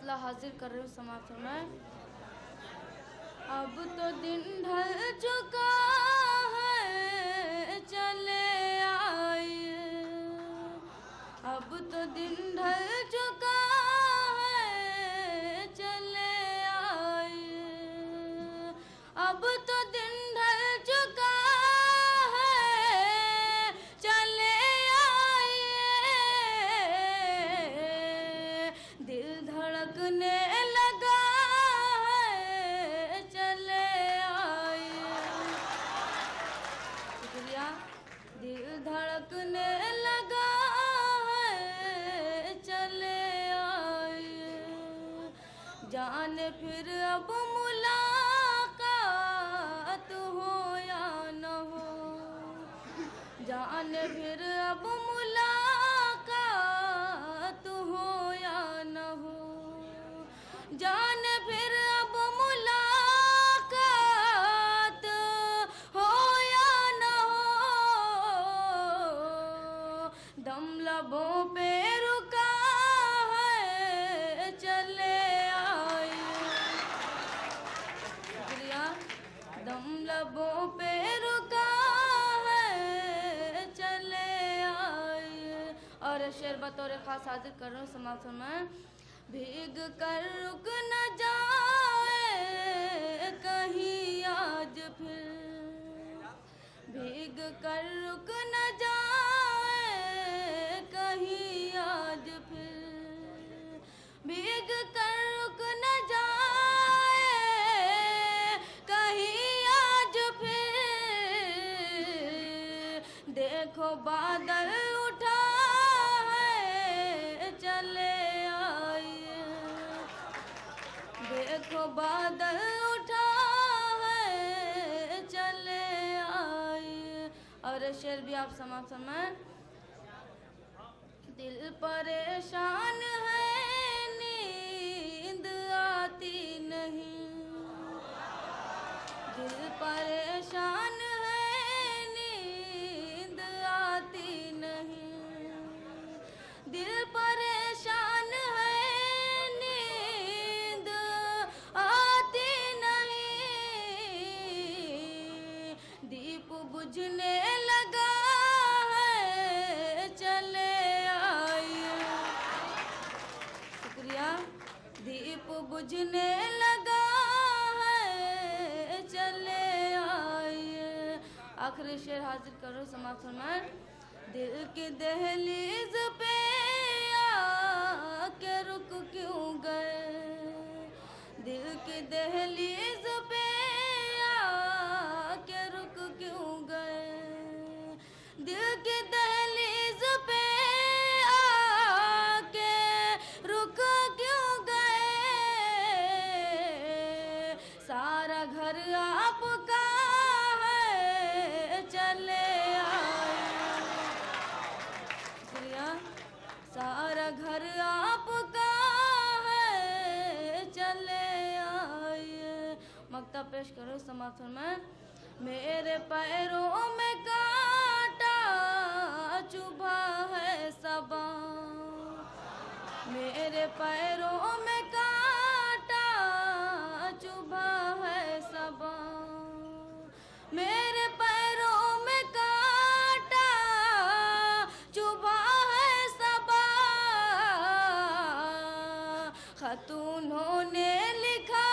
मतला हाजिर कर रही हूँ समाप्त में। अब तो दिन ढल चुका है चले आइए, अब तो दिन ढल चुका है चले आइए, अब तो दिन ढल चुका है चले आइए, दिल धड़कने लगा है चले आइए। शुक्रिया। दिल धड़कने लगा है चले आइए, जाने फिर अब मुलाकात हो या न हो, जाने फिर अब मुलाकात हो या न हो, जाने फिर अब मुलाकात हो या न हो, दम लबों पे रुका है चले आइए। शुक्रिया। दम लबों पे रुका है चले आइए। और शेर बतौर खास हाजिर कर रहा हूँ समाप्त में। भीग कर रुक न जाए कहीं आज फिर, भीग कर रुक न जाए कहीं आज फिर, भीग कर रुक न जाए कहीं आज फिर, देखो बादल उठा है चले आइए, देखो बादल उठा है चले आइए। और शेर भी आप समाप्त समय। दिल परेशान है नींद आती नहीं, दिल परेशान है नींद आती नहीं, दिल परेशान है नींद आती नहीं, दीप बुझने लगा है चले आइए। शुक्रिया। दीप बुझने लगा है चले आइए। आखिरी शेर हाजिर करो समाप्त होना। दिल की दहलीज पे आके रुक क्यों गए, दिल की दहलीज पे आके रुक क्यों गए, दिल की दहलीज पे आके रुक क्यों गए, सारा घर आपका है चले आए। शुक्रिया। सारा घर आपका है चले आइए। मक्ता पेश करो समर्थन में। मेरे पैरों में कांटा चुभा है सबा, मेरे पैरों में कांटा चुभा है सबा, मेरे पैरों में कांटा चुभा है सबा, खतूनों ने लिखा